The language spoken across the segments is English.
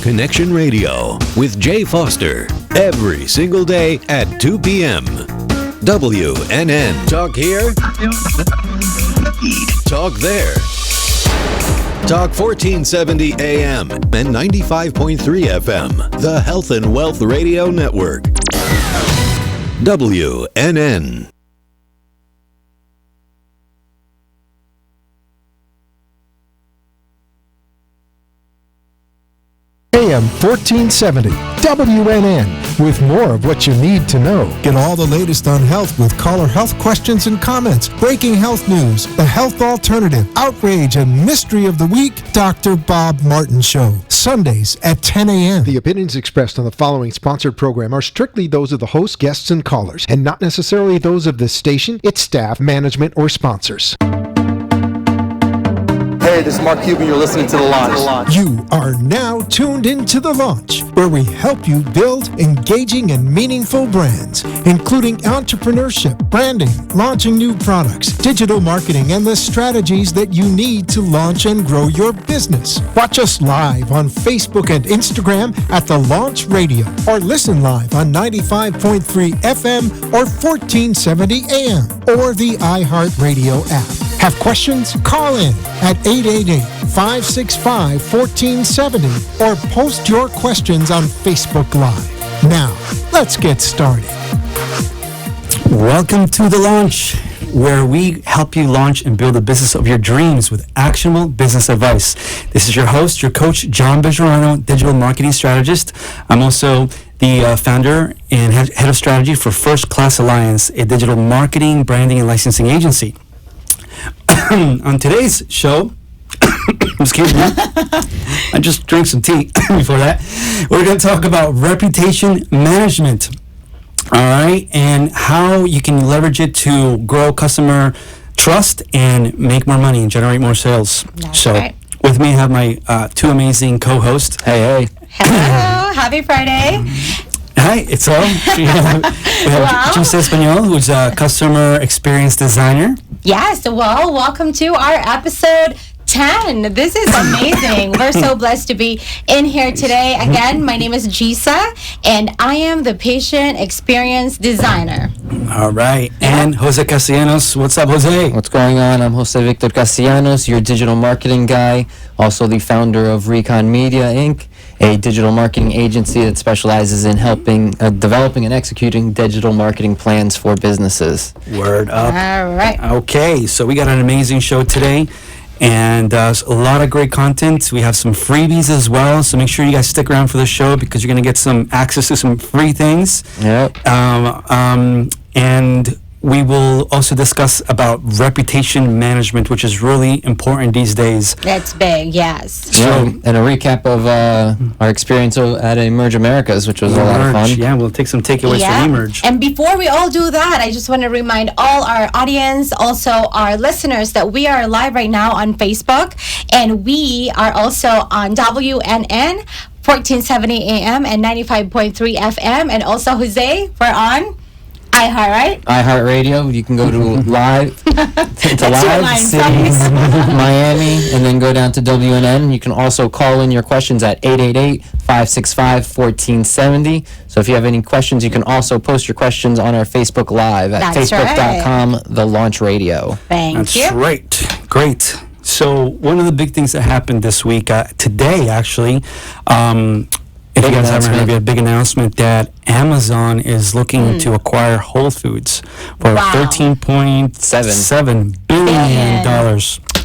Connection Radio with Jay Foster every single day at 2 p.m. WNN. Talk here. Talk there. Talk 1470 AM and 95.3 FM. The Health and Wealth Radio Network. WNN. AM 1470 WNN with more of what you need to know. Get all the latest on health with caller health questions and comments, breaking health news, the health alternative, outrage, and mystery of the week. Dr. Bob Martin Show, Sundays at 10 a.m. The opinions expressed on the following sponsored program are strictly those of the host, guests, and callers, and not necessarily those of this station, its staff, management, or sponsors. Hey, this is Mark Cuban. You're listening to The Launch. You are now tuned into The Launch, where we help you build engaging and meaningful brands, including entrepreneurship, branding, launching new products, digital marketing, and the strategies that you need to launch and grow your business. Watch us live on Facebook and Instagram at The Launch Radio, or listen live on 95.3 FM or 1470 AM, or the iHeartRadio app. Have questions? Call in at 888-565-1470 or post your questions on Facebook Live. Now, let's get started. Welcome to The Launch, where we help you launch and build the business of your dreams with actionable business advice. This is your host, your coach, John Bejarano, digital marketing strategist. I'm also the founder and head of strategy for First Class Alliance, a digital marketing, branding, and licensing agency. On today's show, excuse me, I just drank some tea before that. We're going to talk about reputation management, all right, and how you can leverage it to grow customer trust and make more money and generate more sales. That's right. With me, I have my two amazing co-hosts. Hello, happy Friday. Hi, it's all. We have Gisa Espanol, who's a customer experience designer. Yes, well, welcome to our episode 10. This is amazing. We're so blessed to be in here today. Again, my name is Gisa, and I am the patient experience designer. All right. And Jose Castellanos. What's up, Jose? What's going on? I'm Jose Victor Castellanos, your digital marketing guy, also the founder of Recon Media, Inc., a digital marketing agency that specializes in helping developing and executing digital marketing plans for businesses. Word up. All right. Okay, so we got an amazing show today, and a lot of great content. We have some freebies as well, so make sure you guys stick around for the show because you're going to get some access to some free things. Yep. And we will also discuss about reputation management, which is really important these days. That's big, yes. So, and a recap of our experience at Emerge Americas, which was a lot of fun. Yeah, we'll take some takeaways from Emerge. And before we all do that, I just want to remind all our audience, also our listeners, that we are live right now on Facebook, and we are also on WNN 1470 AM and 95.3 FM, and also Jose, we're on iHeart, right? iHeartRadio. You can go to live, to live cities, Miami, and then go down to WNN. You can also call in your questions at 888-565-1470. So if you have any questions, you can also post your questions on our Facebook Live at facebook.com, The Launch Radio. Thank you. That's right. Great. So one of the big things that happened this week, today actually, if you guys haven't heard, we had a big announcement that Amazon is looking to acquire Whole Foods for $13.7 billion.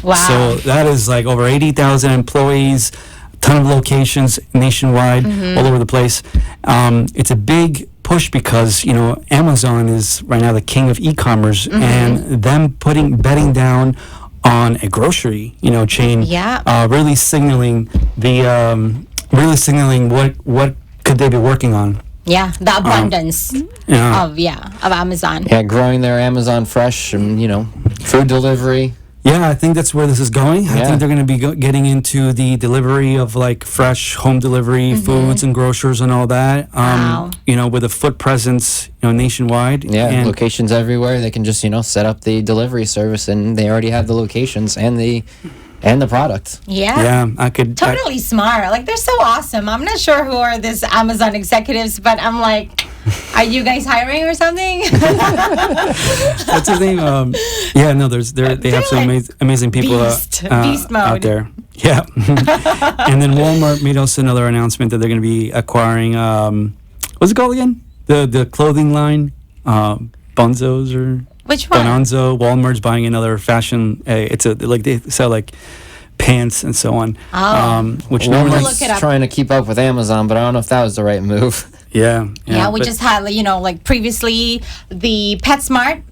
Wow. So that is like over 80,000 employees, a ton of locations nationwide, all over the place. It's a big push because, you know, Amazon is right now the king of e-commerce, and them betting down on a grocery, chain, really signaling what could they be working on. Yeah, the abundance of Amazon. Yeah, growing their Amazon Fresh and, food delivery. Yeah, I think that's where this is going. I think they're going to be getting into the delivery of like fresh home delivery foods and grocers and all that. With a foot presence, nationwide. Yeah, and locations everywhere. They can just, set up the delivery service, and they already have the locations and the And the product. Yeah. I could Totally smart. Like, they're so awesome. I'm not sure who are these Amazon executives, but I'm like, are you guys hiring or something? What's his name? They have some amazing people Beast mode. out there. Yeah. And then Walmart made also another announcement that they're going to be acquiring, what's it called again? The clothing line, Bonzos or Which one? Bonanzo. Walmart's buying another fashion. They sell like pants and so on. Which normally look it up. Trying to keep up with Amazon, but I don't know if that was the right move. Yeah, We but- just had, like previously the PetSmart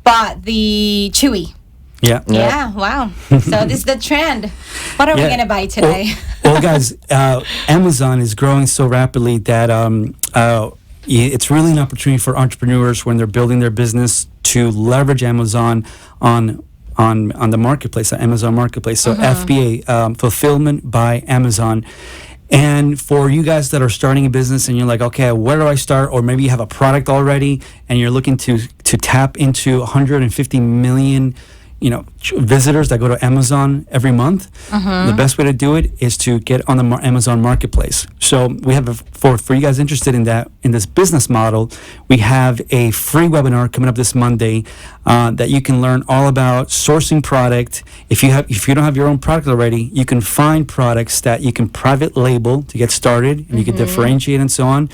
bought the Chewy. Yeah. Yeah, wow. So this is the trend. What are we Yeah. going to buy today? Well, guys, Amazon is growing so rapidly that it's really an opportunity for entrepreneurs when they're building their business to leverage Amazon on the marketplace, the Amazon marketplace. So FBA, Fulfillment by Amazon. And for you guys that are starting a business and you're like, okay, where do I start? Or maybe you have a product already and you're looking to tap into 150 million visitors that go to Amazon every month. The best way to do it is to get on the Amazon marketplace. So we have for you guys interested in this business model, we have a free webinar coming up this Monday that you can learn all about sourcing product. If you don't have your own product already, you can find products that you can private label to get started, and you can differentiate and so on.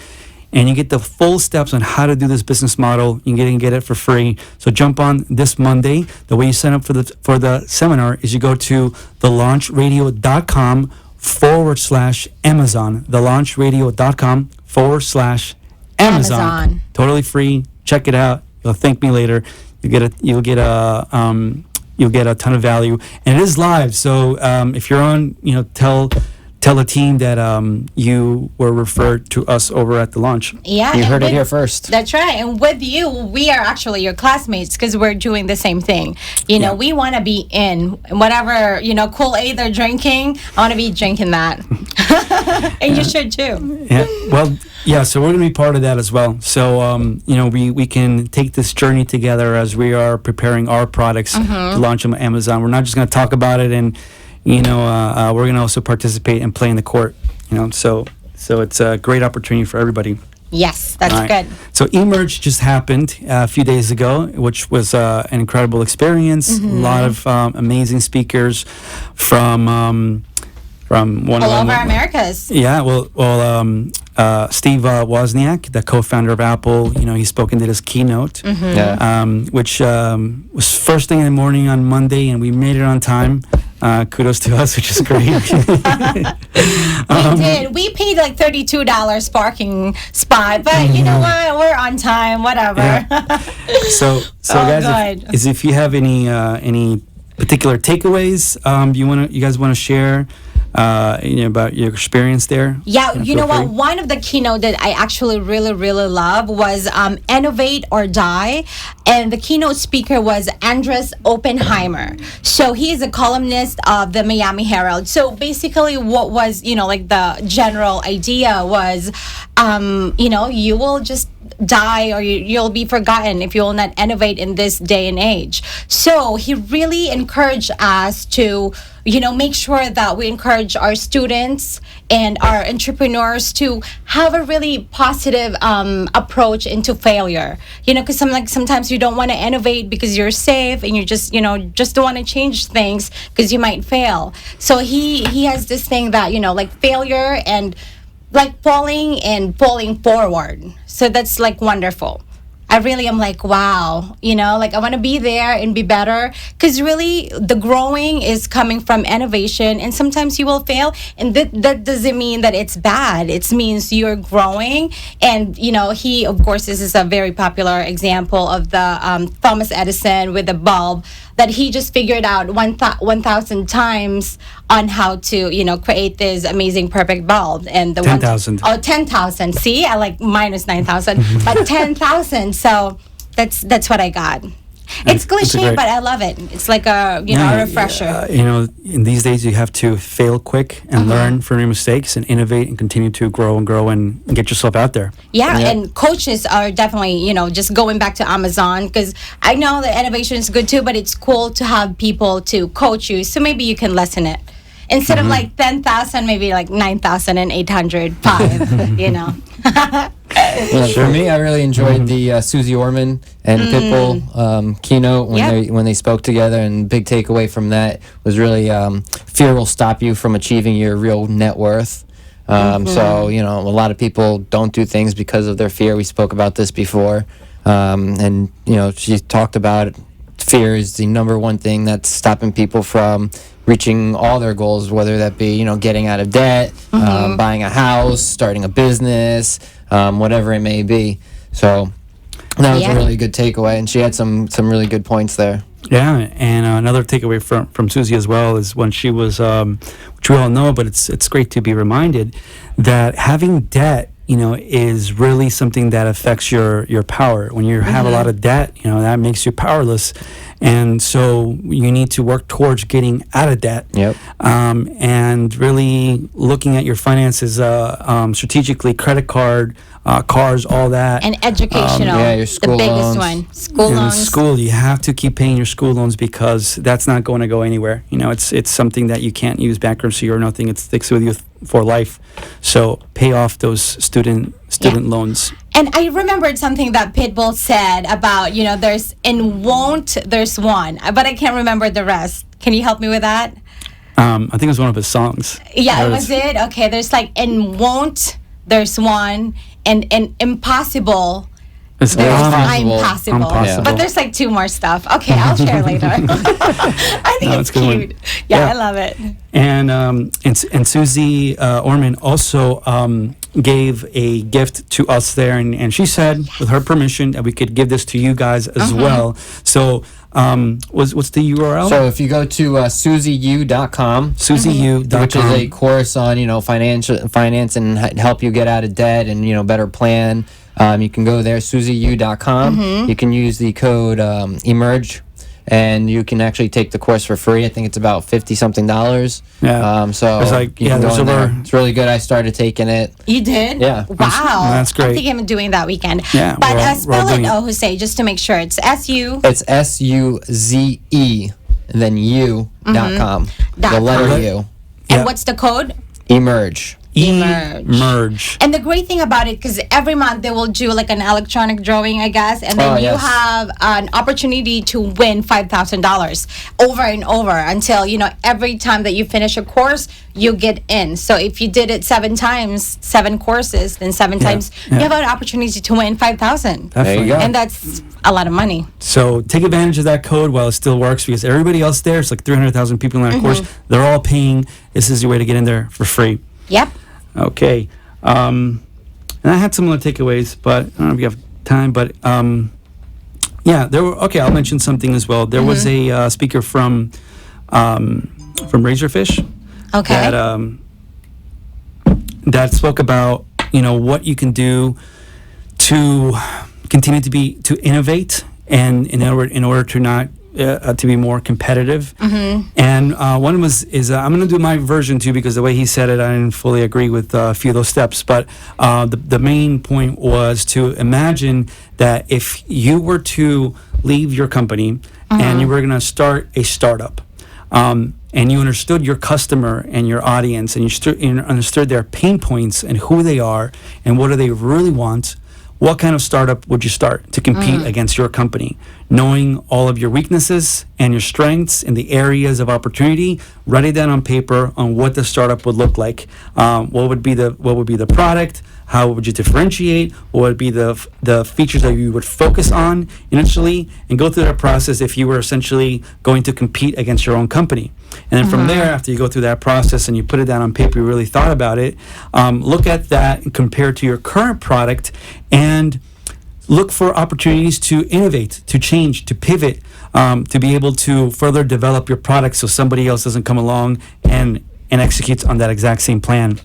And you get the full steps on how to do this business model. You can get it for free. So jump on this Monday. The way you sign up for the seminar is you go to thelaunchradio.com/Amazon. Thelaunchradio.com/Amazon. Amazon. Totally free. Check it out. You'll thank me later. You'll get a ton of value. And it is live. So if you're on, tell the team that you were referred to us over at the launch. Yeah. You and heard it with- here first. That's right. And with you, we are actually your classmates because we're doing the same thing. We want to be in whatever, Kool-Aid they're drinking. I want to be drinking that. And you should too. Yeah. Well, yeah. So we're going to be part of that as well. So we can take this journey together as we are preparing our products to launch on Amazon. We're not just going to talk about it and we're going to also participate and play in the court. So it's a great opportunity for everybody. Yes, that's All right. good. So Emerge just happened a few days ago, which was an incredible experience. A lot of amazing speakers from one All of them. over Americas. Yeah, Steve Wozniak, the co-founder of Apple, he spoke and did his keynote, Yeah. which was first thing in the morning on Monday, and we made it on time. Kudos to us, which is great. We did. We paid like $32 parking spot, but you know what? We're on time. Whatever. Yeah. So guys, good. if you have any particular takeaways, you guys want to share, about your experience there? Yeah, you know feel what? free. One of the keynote that I actually really, really love was Innovate or Die. And the keynote speaker was Andres Oppenheimer. So he is a columnist of the Miami Herald. So basically what was, the general idea was, you will just die or you'll be forgotten if you will not innovate in this day and age. So he really encouraged us to make sure that we encourage our students and our entrepreneurs to have a really positive approach into failure. Because sometimes you don't want to innovate because you're safe and you just don't want to change things because you might fail. So he has this thing that failure and like falling and pulling forward. So that's wonderful. I really am wow, I want to be there and be better because really the growing is coming from innovation and sometimes you will fail and that doesn't mean that it's bad. It means you're growing and, he, of course, this is a very popular example of the Thomas Edison with the bulb that he just figured out 1,000 times on how to, create this amazing perfect bulb. And the 10,000. 10,000. See, I minus 9,000, but 10,000. So that's what I got. It's a cliche, great- but I love it. It's like a Yeah, a refresher. in these days you have to fail quick and learn from your mistakes and innovate and continue to grow and get yourself out there. Yeah, and coaches are definitely, just going back to Amazon, because I know that innovation is good too, but it's cool to have people to coach you, so maybe you can lessen it. Instead of like 10,000, maybe like 9,805, Yeah, For me, I really enjoyed the Susie Orman and Pitbull keynote when they spoke together. And big takeaway from that was really fear will stop you from achieving your real net worth. So a lot of people don't do things because of their fear. We spoke about this before, and she talked about fear is the number one thing that's stopping people from reaching all their goals, whether that be getting out of debt, buying a house, starting a business, whatever it may be. So that was a really good takeaway, and she had some really good points there. Yeah, and another takeaway from Susie as well is when she was, which we all know, but it's great to be reminded that having debt, is really something that affects your power. When you have a lot of debt, that makes you powerless, and so you need to work towards getting out of debt. Yep. And really looking at your finances strategically, credit card, cars, all that. And educational, your school the biggest loans. one. School In loans. school, you have to keep paying your school loans because that's not going to go anywhere. It's something that you can't use bankruptcy or nothing. It sticks with you for life. So pay off those student loans. And I remembered something that Pitbull said about, there's there's one, but I can't remember the rest. Can you help me with that? I think it was one of his songs. Yeah, was it? Okay, there's there's one, and impossible. It's There's Impossible. impossible. Impossible. But there's like two more stuff. Okay, I'll share later. I think No, it's it's a good one. cute. Yeah, Yeah. I love it. And Susie Orman also gave a gift to us there, and she said, with her permission, that we could give this to you guys as well. So, what's the URL? So if you go to susieu.com, SusieU.com. which is a course on finance and help you get out of debt and better plan. You can go there, susieu.com. You can use the code emerge, and you can actually take the course for free. I think it's about $50-something. Yeah. So There's like- you yeah, can go there's in there. over- It's really good. I started taking it. You did? Yeah. Wow. That's great. I think I'm doing that weekend. Yeah, But we're all spell it, doing it. Jose, just to make sure. It's S-U. It's SUZE and then u.com. The letter .com. U. And Yeah. what's the code? Emerge. Emerge. Emerge. And the great thing about it, because every month they will do like an electronic drawing, I guess, and then Oh, you yes. have an opportunity to win $5,000 over and over until, every time that you finish a course, you get in. So if you did it 7 times, 7 courses, then 7 times, yeah. you have an opportunity to win 5,000. There you go. And that's a lot of money. So take advantage of that code while it still works, because everybody else there, it's like 300,000 people in that course, they're all paying. This is your way to get in there for free. Yep. Okay. And I had some other takeaways, but I don't know if we have time. But I'll mention something as well. There was a speaker from Razorfish Okay. that spoke about what you can do to continue to innovate and in order to not to be more competitive. And one is I'm going to do my version too, because the way he said it, I didn't fully agree with a few of those steps. But the main point was to imagine that if you were to leave your company and you were going to start a startup, and you understood your customer and your audience, and you understood their pain points and who they are and what do they really want, what kind of startup would you start to compete against your company? Knowing all of your weaknesses and your strengths in the areas of opportunity, write it down on paper on what the startup would look like. What would be the product? How would you differentiate? What would be the features that you would focus on initially, and go through that process if you were essentially going to compete against your own company. And then from there, after you go through that process and you put it down on paper, you really thought about it, look at that and compare it to your current product, and look for opportunities to innovate, to change, to pivot, to be able to further develop your product so somebody else doesn't come along and executes on that exact same plan.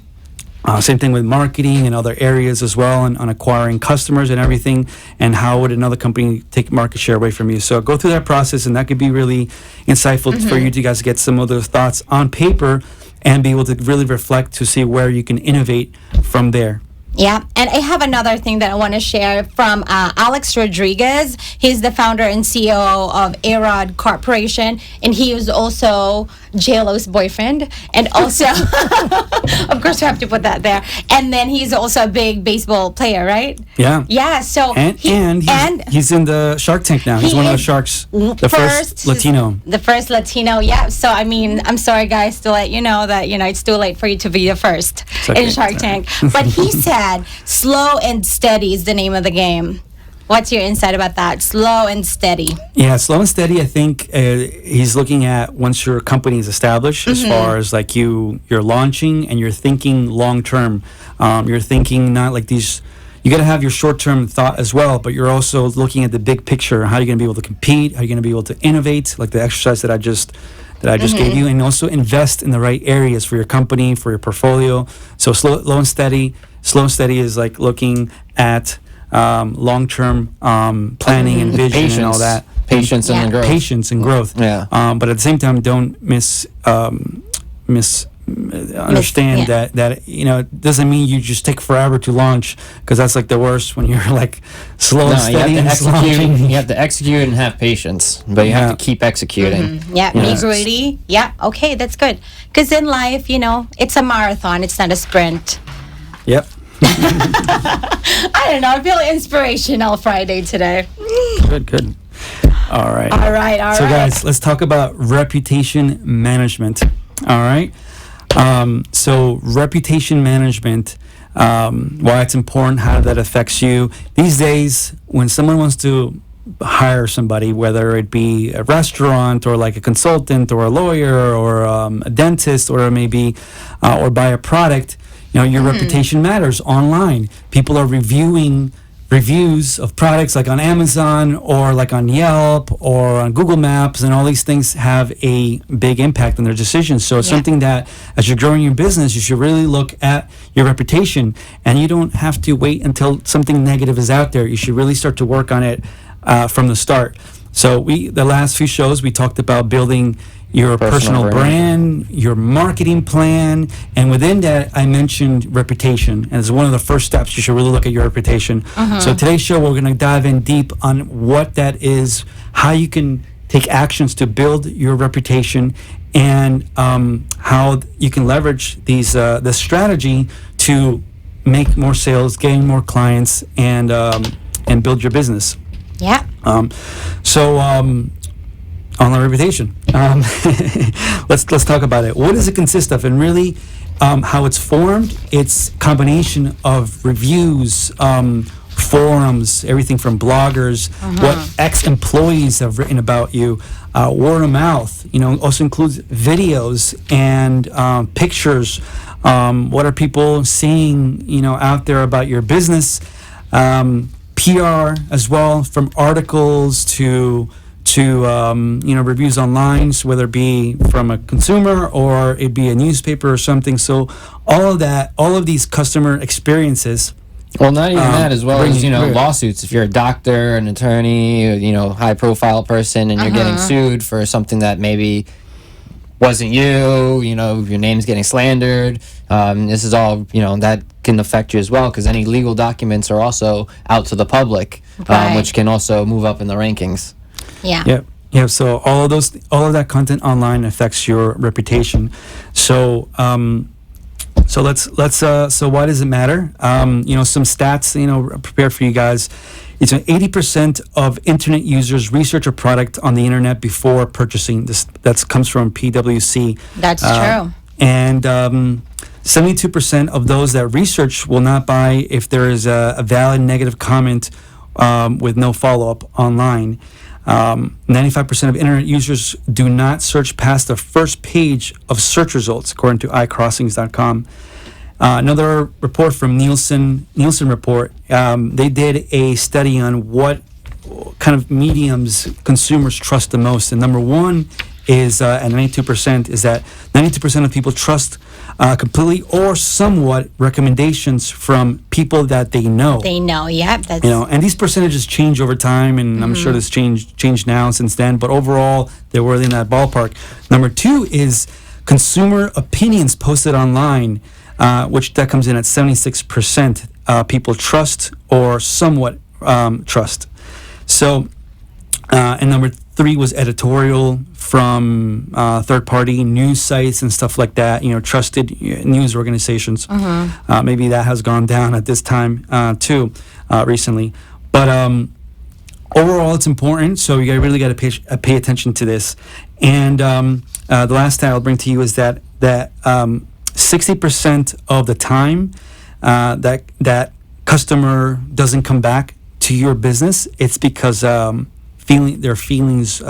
Same thing with marketing and other areas as well, and on acquiring customers and everything, and how would another company take market share away from you. So go through that process, and that could be really insightful for you to guys get some of those thoughts on paper and be able to really reflect to see where you can innovate from there. Yeah, and I have another thing that I want to share from Alex Rodriguez. He's the founder and CEO of A-Rod Corporation, and he is also J-Lo's boyfriend, and also, of course, we have to put that there. And then he's also a big baseball player, right? Yeah. Yeah. So he's in the Shark Tank now. He's one of the sharks, the first Latino. The first Latino, yeah. So I mean, I'm sorry, guys, to let you know that it's too late for you to be the first in Shark Tank. But he said, "Slow and steady is the name of the game." What's your insight about that? Slow and steady. Yeah, slow and steady. I think he's looking at once your company is established, as far as like you're launching and you're thinking long term. You're thinking not like these. You got to have your short term thought as well, but you're also looking at the big picture. How are you going to be able to compete? How are you going to be able to innovate? Like the exercise that I just gave you, and also invest in the right areas for your company, for your portfolio. So slow and steady. Slow and steady is like looking at long-term planning and vision and all that. Patience and growth. Patience and growth. Yeah. But at the same time, don't understand that it doesn't mean you just take forever to launch, because that's like the worst when you're like slow and steady and launching. You have to execute and have patience, but you have to keep executing. Yeah, be greedy. Yeah, okay, that's good. Because in life, it's a marathon. It's not a sprint. Yep. I don't know. I feel inspirational Friday today. Good. All right. So, guys, let's talk about reputation management. All right. So, reputation management, why it's important, how that affects you. These days, when someone wants to hire somebody, whether it be a restaurant or like a consultant or a lawyer or a dentist or maybe or buy a product, your reputation matters online. People are reviewing reviews of products like on Amazon or like on Yelp or on Google Maps, and all these things have a big impact on their decisions. So it's something that as you're growing your business, you should really look at your reputation, and you don't have to wait until something negative is out there. You should really start to work on it from the start. So the last few shows, we talked about building your personal brand, your marketing plan, and within that, I mentioned reputation. And it's one of the first steps. You should really look at your reputation. So today's show, we're going to dive in deep on what that is, how you can take actions to build your reputation, and how you can leverage this strategy to make more sales, gain more clients, and build your business. Yeah. On the reputation, let's talk about it. What does it consist of, and really how it's formed? It's a combination of reviews, forums, everything from bloggers, what ex-employees have written about you, word of mouth. Also includes videos and pictures. What are people seeing, out there about your business? PR as well, from articles to reviews online, so whether it be from a consumer or it be a newspaper or something. So all of these customer experiences. Well, not even that, as well as lawsuits. If you're a doctor, an attorney, high profile person, and you're getting sued for something that maybe wasn't your name's getting slandered. This is all that can affect you as well, because any legal documents are also out to the public, which can also move up in the rankings. Yeah. Yep. So all of that content online affects your reputation. So so why does it matter? Some stats prepared for you guys. It's 80% of internet users research a product on the internet before purchasing. That comes from PwC. That's true. And 72% of those that research will not buy if there is a valid negative comment with no follow-up online. 95% of internet users do not search past the first page of search results, according to iCrossings.com. Another report from Nielsen report, they did a study on what kind of mediums consumers trust the most. And number one is, at 92%, is that 92% of people trust completely or somewhat recommendations from people that they know. They know, yeah. That's And these percentages change over time, and I'm sure this changed now since then. But overall, they're within that ballpark. Number 2 is consumer opinions posted online, which that comes in at 76%. People trust or somewhat trust. So, and number 3 was editorial from third-party news sites and stuff like that. Trusted news organizations. Maybe that has gone down at this time too, recently. But overall, it's important. So you really got to pay attention to this. And the last stat I'll bring to you is that 60% of the time that customer doesn't come back to your business, it's because their feelings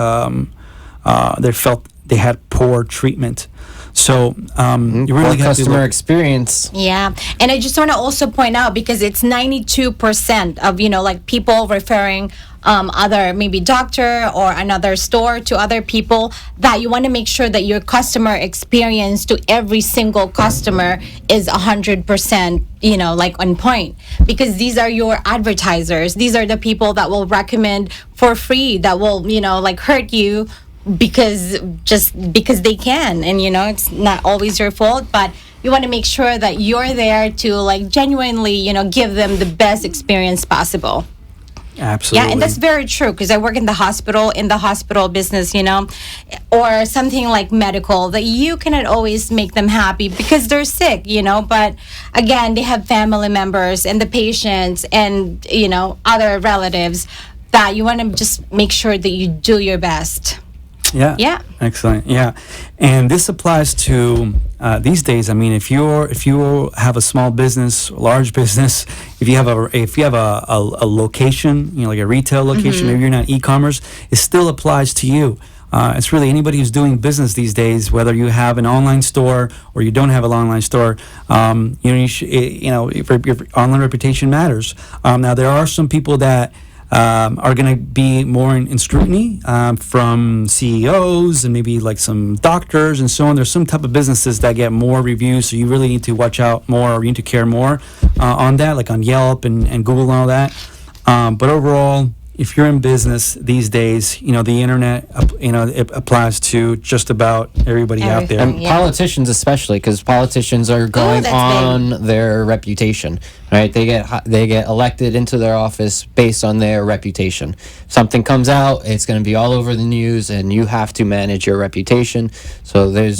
they felt they had poor treatment. So you really Poor have to customer look. experience. Yeah, and I just want to also point out, because it's 92% of like people referring other maybe doctor or another store to other people, that you want to make sure that your customer experience to every single customer is 100% like on point, because these are your advertisers. These are the people that will recommend for free, that will like hurt you because they can, and it's not always your fault, but you want to make sure that you're there to like genuinely give them the best experience possible. Absolutely. Yeah, and that's very true, because I work in the hospital business, or something like medical, that you cannot always make them happy because they're sick, but again, they have family members and the patients and other relatives, that you want to just make sure that you do your best. Yeah. Yeah. Excellent. Yeah. And this applies to these days. I mean, if you have a small business, large business, if you have a location, like a retail location, maybe you're not e-commerce, it still applies to you. It's really anybody who's doing business these days, whether you have an online store or you don't have an online store. Your online reputation matters. Now, there are some people that are going to be more in scrutiny from CEOs and maybe like some doctors and so on. There's some type of businesses that get more reviews, so you really need to watch out more, or you need to care more on that, like on Yelp and Google and all that. But overall, if you're in business these days, the internet, it applies to just about everybody out there. And politicians especially, because politicians are going that's on their reputation, right? They get elected into their office based on their reputation. Something comes out, it's going to be all over the news, and you have to manage your reputation. So there's,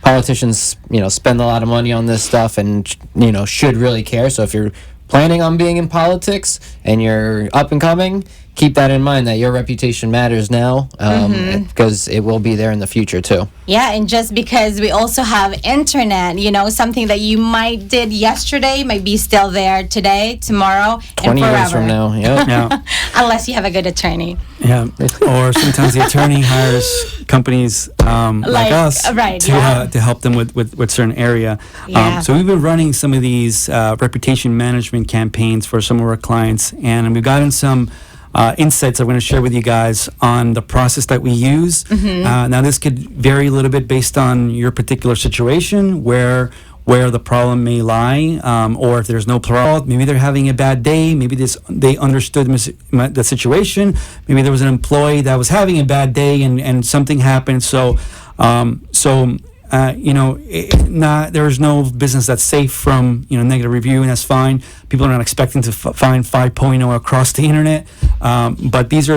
politicians, spend a lot of money on this stuff, and should really care. So if you're planning on being in politics and you're up and coming, keep that in mind, that your reputation matters now, because it will be there in the future too. Yeah, and just because we also have internet, something that you might did yesterday might be still there today, tomorrow, 20 and forever. years from now, yep. Yeah. Unless you have a good attorney. Yeah, or sometimes the attorney hires companies like us right, to help them with certain area. Yeah. So we've been running some of these reputation management campaigns for some of our clients, and we've gotten some insights I'm going to share with you guys on the process that we use. Now, this could vary a little bit based on your particular situation, where the problem may lie, or if there's no problem, maybe they're having a bad day, maybe they understood the situation, maybe there was an employee that was having a bad day and something happened. There's no business that's safe from negative review, and that's fine. People are not expecting to find 5.0 across the internet, but these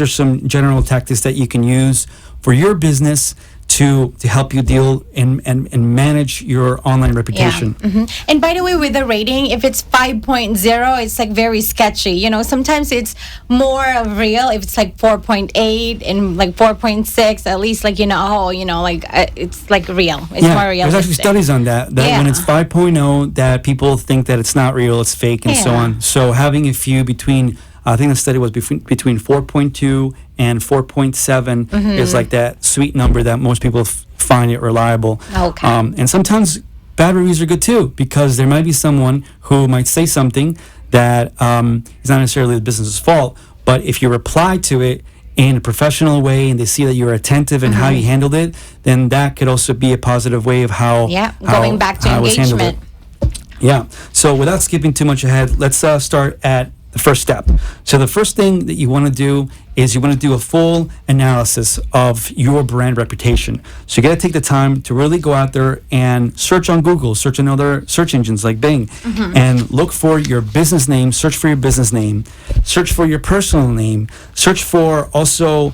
are some general tactics that you can use for your business to help you deal and manage your online reputation. And by the way, with the rating, if it's 5.0, it's like very sketchy. Sometimes it's more real if it's like 4.8 and like 4.6. At least it's like real. It's more real. There's actually studies on that when it's 5.0, that people think that it's not real, it's fake, and so on. So having a few between, I think the study was between 4.2 and 4.7 is like that sweet number that most people find it reliable. Okay. And sometimes bad reviews are good too, because there might be someone who might say something that is not necessarily the business's fault, but if you reply to it in a professional way and they see that you're attentive and how you handled it, then that could also be a positive way of how going back to how it was handled. engagement. Yeah. So without skipping too much ahead, let's start at the first step. So the first thing that you want to do is you want to do a full analysis of your brand reputation. So you got to take the time to really go out there and search on Google, search on other search engines like Bing, and look for your business name, search for your business name, search for your personal name, search for also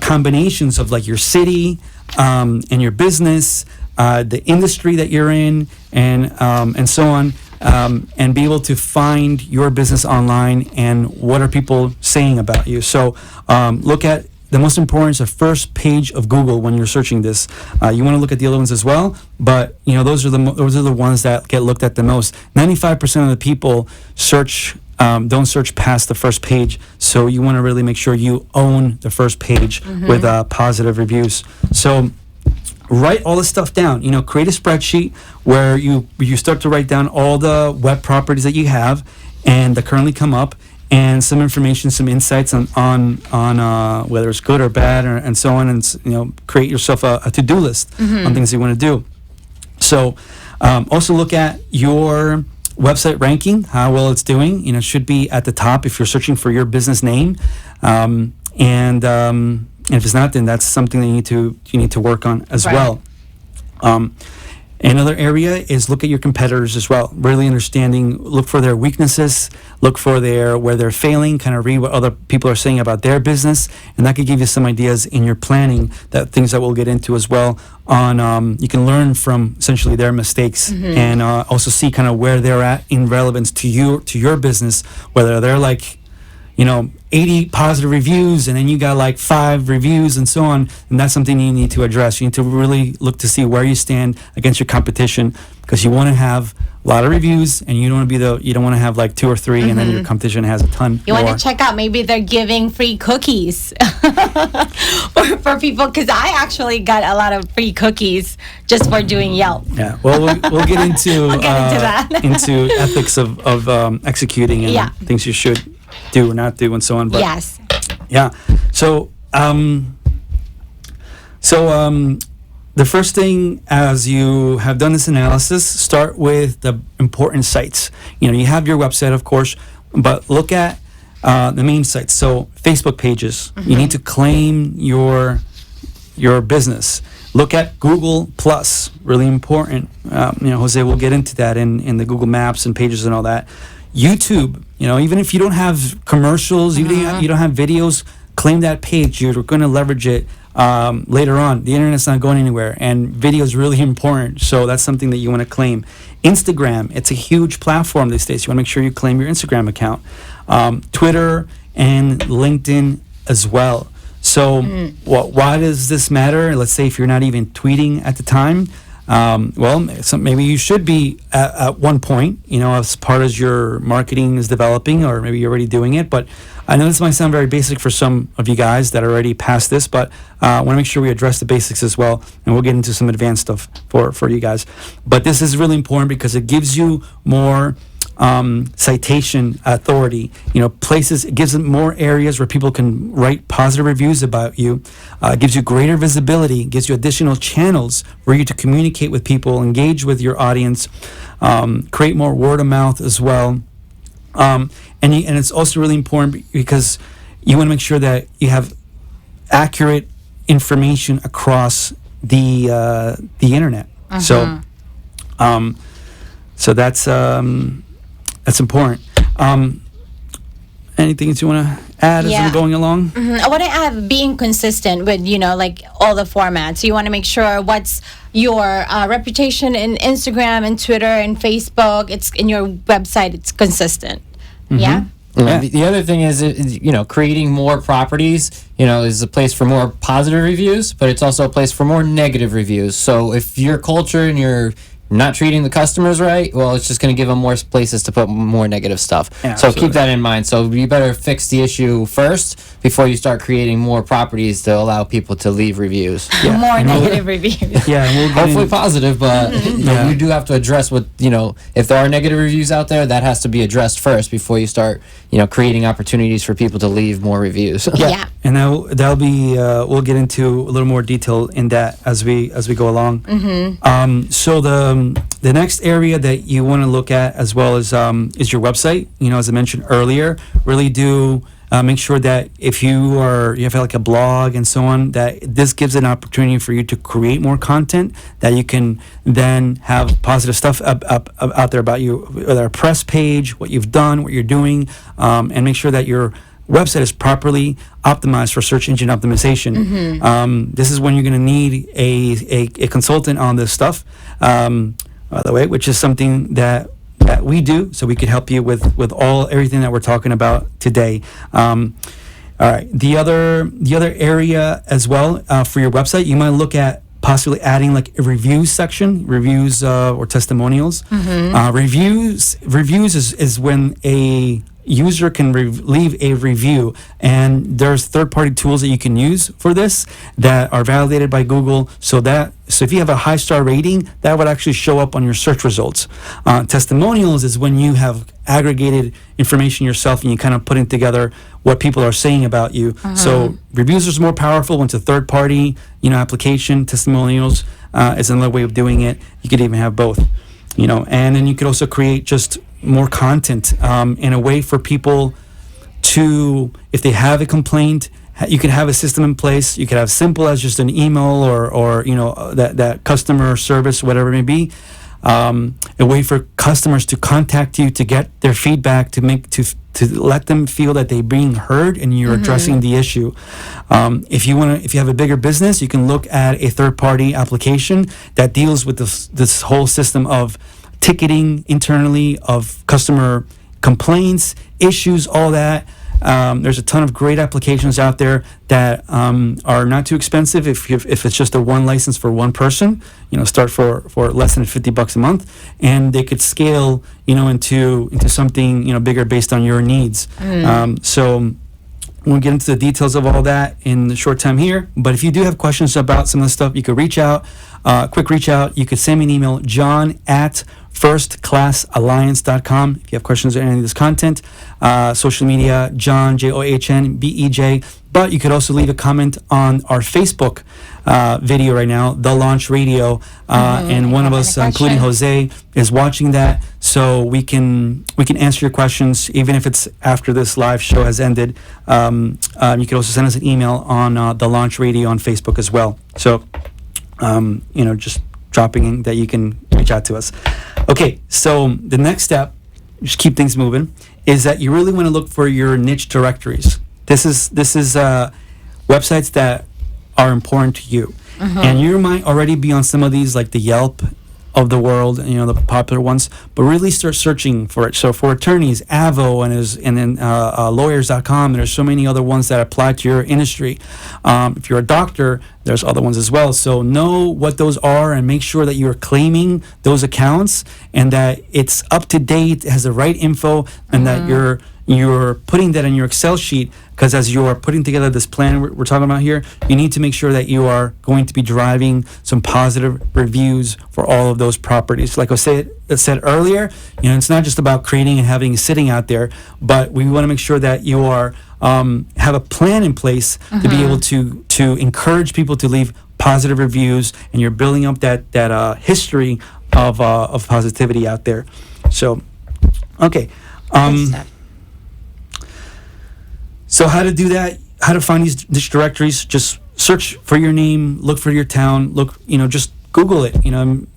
combinations of like your city and your business, the industry that you're in, and so on. And be able to find your business online and what are people saying about you. So look at the most important is the first page of Google when you're searching this. You want to look at the other ones as well, but you know those are the ones that get looked at the most. 95% of the people don't search past the first page, so you want to really make sure you own the first page with positive reviews. So write all this stuff down. You know, create a spreadsheet where you start to write down all the web properties that you have and that currently come up, and some information, some insights on whether it's good or bad, and so on. And you know, create yourself a to-do list on things you want to do. So also look at your website ranking, how well it's doing. You know, it should be at the top if you're searching for your business name, and if it's not, then that's something that you need to work on as well. Another area is look at your competitors as well. Really understanding, look for their weaknesses, look for where they're failing, kind of read what other people are saying about their business, and that could give you some ideas in your planning, that things that we'll get into as well. You can learn from essentially their mistakes, and also see kind of where they're at in relevance to your business, whether they're like, you know, 80 positive reviews and then you got like 5 reviews and so on, and that's something you need to address. You need to really look to see where you stand against your competition, because you want to have a lot of reviews and you don't want to have like 2 or 3 and then your competition has a ton You more. want to check out, maybe they're giving free cookies for people, because I actually got a lot of free cookies just for doing Yelp. Yeah, well, we'll get into We'll get into that. into ethics of executing and things you should do or not do and so on. But Yes. yeah. So the first thing, as you have done this analysis, start with the important sites. You know, you have your website, of course, but look at the main sites. So Facebook pages, you need to claim your business. Look at Google Plus, really important. You know, Jose will get into that in the Google Maps and pages and all that. YouTube, you know, even if you don't have commercials, you don't have videos, claim that page. You're going to leverage it later on. The internet's not going anywhere, and video is really important, so that's something that you want to claim. Instagram, it's a huge platform these days. You want to make sure you claim your Instagram account. Twitter and LinkedIn as well. So why does this matter? Let's say if you're not even tweeting at the time, maybe you should be at one point, you know, as part as your marketing is developing, or maybe you're already doing it. But I know this might sound very basic for some of you guys that are already past this, but I want to make sure we address the basics as well, and we'll get into some advanced stuff for you guys. But this is really important because it gives you more citation authority, you know, places. It gives them more areas where people can write positive reviews about you. It gives you greater visibility, gives you additional channels for you to communicate with people, engage with your audience, create more word of mouth as well. And it's also really important because you want to make sure that you have accurate information across the internet. So that's important. Anything that you want to add as we're going along? I want to add being consistent with, you know, like all the formats. You want to make sure what's your reputation in Instagram and Twitter and Facebook, it's in your website, it's consistent. Yeah. The other thing is, you know, creating more properties, you know, is a place for more positive reviews, but it's also a place for more negative reviews. So if your culture and your not treating the customers right, well, it's just going to give them more places to put more negative stuff. Yeah, so absolutely. keep that in mind. So you better fix the issue first before you start creating more properties to allow people to leave reviews. More negative reviews. Yeah, and we'll get Hopefully in- positive, but you know, you do have to address what, you know, if there are negative reviews out there, that has to be addressed first before you start, you know, creating opportunities for people to leave more reviews. Yeah. And that'll be we'll get into a little more detail in that as we go along. So the next area that you want to look at as well is your website. You know, as I mentioned earlier, really do make sure that if you have like a blog and so on, that this gives an opportunity for you to create more content that you can then have positive stuff up out there about you, whether a press page, what you've done, what you're doing, and make sure that your website is properly optimized for search engine optimization. This is when you're going to need a consultant on this stuff, by the way, which is something that we do, so we could help you with everything that we're talking about today. All right, the other area as well for your website, you might look at possibly adding like a reviews section, or testimonials. Reviews is when a user can leave a review, and there's third-party tools that you can use for this that are validated by Google, so if you have a high star rating, that would actually show up on your search results. Testimonials is when you have aggregated information yourself and you kind of putting together what people are saying about you. So reviews is more powerful when it's a third-party, application. Testimonials is another way of doing it. You could even have both, and then you could also create just more content in a way for people to, if they have a complaint, you can have a system in place. You could have simple as just an email or that customer service, whatever it may be, a way for customers to contact you to get their feedback, to let them feel that they're being heard and you're addressing the issue. If you have a bigger business, you can look at a third-party application that deals with this whole system of ticketing internally, of customer complaints, issues, all that. There's a ton of great applications out there that are not too expensive if it's just a one license for one person. Start for less than $50 a month, and they could scale into something bigger based on your needs. So we'll get into the details of all that in the short time here. But if you do have questions about some of the stuff, you could reach out. Quick reach out. You could send me an email, john@firstclassalliance.com. If you have questions on any of this content, social media, John, JOHNBEJ. But you could also leave a comment on our Facebook video right now, The Launch Radio, and one of us, including Jose, is watching that, so we can answer your questions even if it's after this live show has ended. You could also send us an email on The Launch Radio on Facebook as well. So, just dropping in that you can reach out to us. Okay, so the next step, just keep things moving, is that you really want to look for your niche directories. This is websites that are important to you, and you might already be on some of these, like the Yelp of the world, the popular ones, but really start searching for it. So for attorneys, Avo, and then lawyers.com, there's so many other ones that apply to your industry. If you're a doctor, there's other ones as well. So know what those are and make sure that you're claiming those accounts and that it's up to date, it has the right info, and that you're putting that in your Excel sheet, because as you are putting together this plan we're talking about here, you need to make sure that you are going to be driving some positive reviews for all of those properties. Like I said earlier, it's not just about creating and having sitting out there, but we want to make sure that you are have a plan in place to be able to encourage people to leave positive reviews, and you're building up that history of positivity out there. So, okay. So how to do that, how to find these directories, just search for your name, look for your town, just Google it, and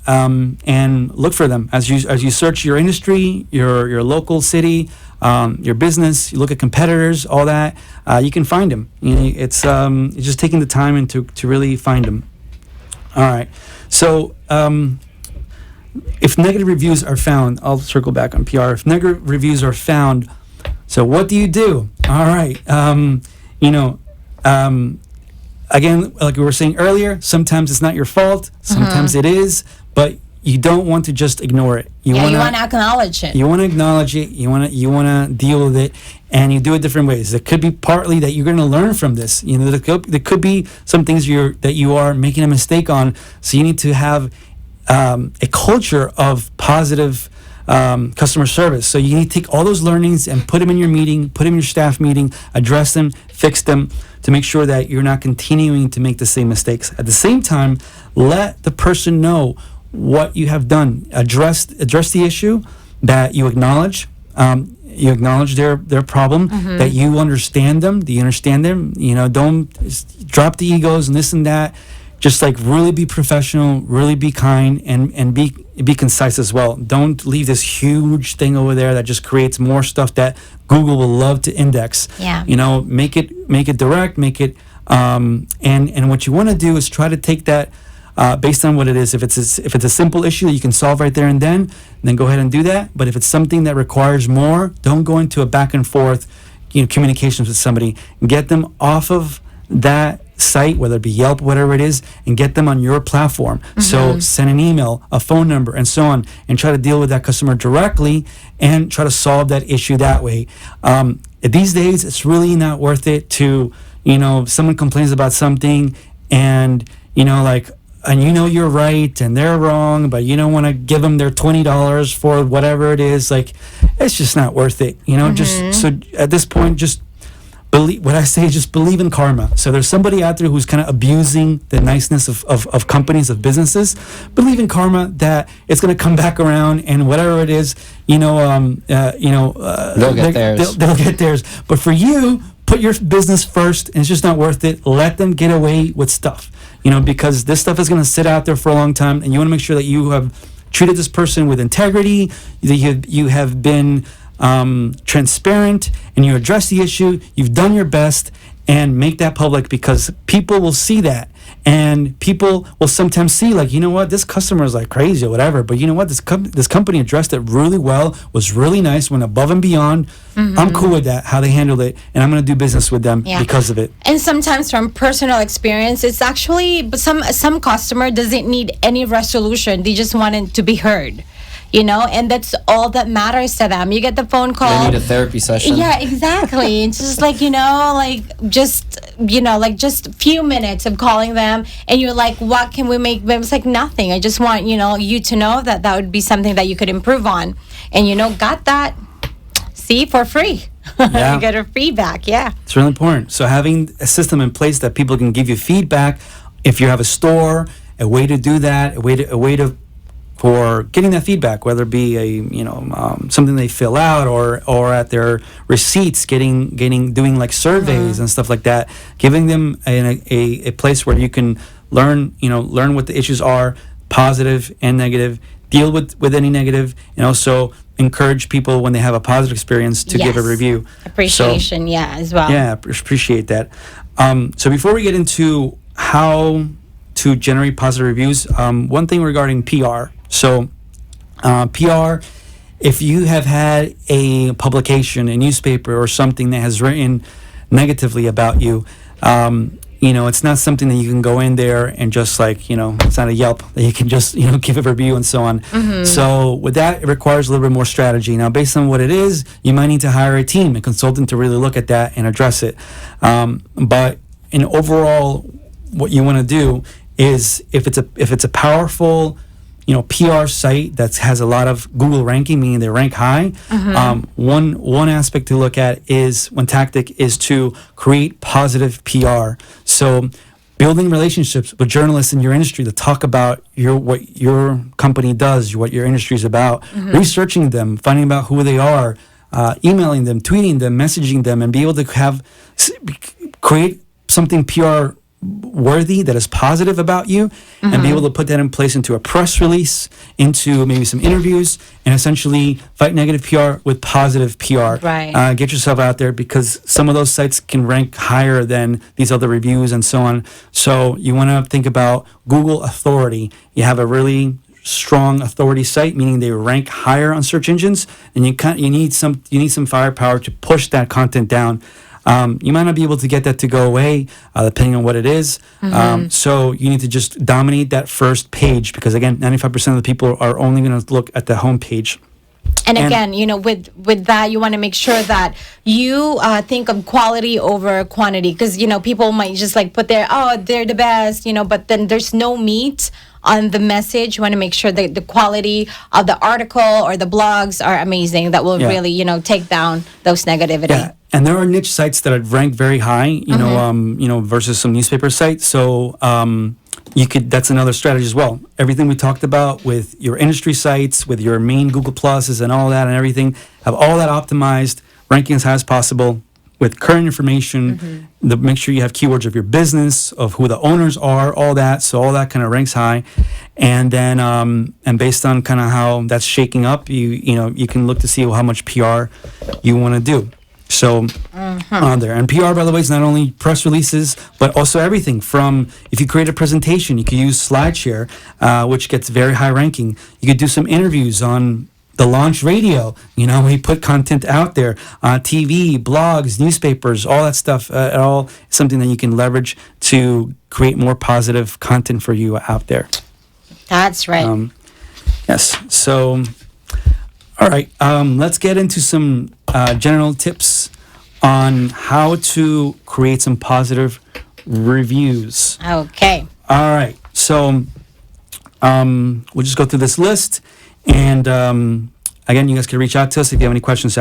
look for them. As you search your industry, your local city, your business, you look at competitors, all that, you can find them. It's just taking the time and to really find them. All right. So if negative reviews are found, I'll circle back on PR. If negative reviews are found, so what do you do? All right. Again, like we were saying earlier, sometimes it's not your fault. Sometimes it is. But you don't want to just ignore it. You want to acknowledge it. You want to acknowledge it. You want to deal with it, and you do it different ways. It could be partly that you're going to learn from this. There could be some things that you are making a mistake on. So you need to have a culture of positive customer service. So you need to take all those learnings and put them in your meeting, put them in your staff meeting, address them, fix them, to make sure that you're not continuing to make the same mistakes. At the same time, let the person know what you have done. Address the issue that you acknowledge. You acknowledge their problem, that you understand them. Do you understand them? Don't drop the egos and this and that. Just like really be professional, really be kind, and be concise as well. Don't leave this huge thing over there that just creates more stuff that Google will love to index. Yeah. Make it direct, make it and what you want to do is try to take that based on what it is. If it's a simple issue that you can solve right there and then go ahead and do that. But if it's something that requires more, don't go into a back and forth communications with somebody. Get them off of that site, whether it be Yelp, whatever it is, and get them on your platform. So send an email, a phone number, and so on, and try to deal with that customer directly and try to solve that issue that way. These days, it's really not worth it to, someone complains about something and, you're right and they're wrong, but you don't want to give them their $20 for whatever it is. Like, it's just not worth it. Just so at this point, just believe in karma. So there's somebody out there who's kind of abusing the niceness of companies, of businesses. Believe in karma that it's going to come back around, and whatever it is, they'll get theirs. They'll get theirs. But for you, put your business first, and it's just not worth it. Let them get away with stuff, because this stuff is going to sit out there for a long time, and you want to make sure that you have treated this person with integrity, that you have been transparent, and you address the issue. You've done your best, and make that public, because people will see that, and people will sometimes see, like, this customer is like crazy or whatever, but this company addressed it really well, was really nice, went above and beyond. I'm cool with that, how they handled it, and I'm going to do business with them because of it. And sometimes from personal experience, it's actually, but some customer doesn't need any resolution. They just want it to be heard. And that's all that matters to them. You get the phone call. They need a therapy session. Yeah, exactly. It's just like, just a few minutes of calling them, and you're like, what can we make? But it's like nothing. I just want, you to know that would be something that you could improve on. And, got that, for free. Yeah. You get a feedback, It's really important. So having a system in place that people can give you feedback, if you have a store, a way to do that, a way to for getting that feedback, whether it be something they fill out or at their receipts, doing like surveys and stuff like that, giving them a place where you can learn what the issues are, positive and negative, deal with any negative, and also encourage people when they have a positive experience to give a review. Appreciation, as well. Yeah, appreciate that. So before we get into how to generate positive reviews, one thing regarding PR. So PR, if you have had a publication, a newspaper, or something that has written negatively about you, it's not something that you can go in there and just it's not a Yelp that you can just, give a review and so on. So with that, it requires a little bit more strategy. Now, based on what it is, you might need to hire a team, a consultant to really look at that and address it. But in overall, what you want to do is if it's a powerful PR site that has a lot of Google ranking, meaning they rank high. One aspect to look at is one tactic is to create positive PR. So building relationships with journalists in your industry to talk about what your company does, what your industry is about, researching them, finding out who they are, emailing them, tweeting them, messaging them, and be able to create something PR worthy that is positive about you, and be able to put that in place into a press release, into maybe some interviews, and essentially fight negative PR with positive PR. Right. Get yourself out there, because some of those sites can rank higher than these other reviews and so on. So you want to think about Google authority. You have a really strong authority site, meaning they rank higher on search engines, and you need some firepower to push that content down. you might not be able to get that to go away, depending on what it is. So you need to just dominate that first page, because again, 95% of the people are only going to look at the home page. And again, with that, you want to make sure that you think of quality over quantity, because people might just like put their they're the best, but then there's no meat on the message. You want to make sure that the quality of the article or the blogs are amazing. That will really take down those negativity. Yeah. And there are niche sites that rank very high, versus some newspaper sites. So that's another strategy as well. Everything we talked about with your industry sites, with your main Google Pluses and all that and everything, have all that optimized, ranking as high as possible with current information. Make sure you have keywords of your business, of who the owners are, all that. So all that kind of ranks high. And then, and based on kind of how that's shaking up, you can look to see how much PR you want to do. So on there. And PR, by the way, is not only press releases, but also everything from, if you create a presentation, you can use SlideShare, which gets very high ranking. You could do some interviews on the Launch Radio. We put content out there, TV, blogs, newspapers, all that stuff, all something that you can leverage to create more positive content for you out there. That's right. Yes. So, all right. Let's get into some general tips on how to create some positive reviews. Okay. All right. So we'll just go through this list, and again, you guys can reach out to us if you have any questions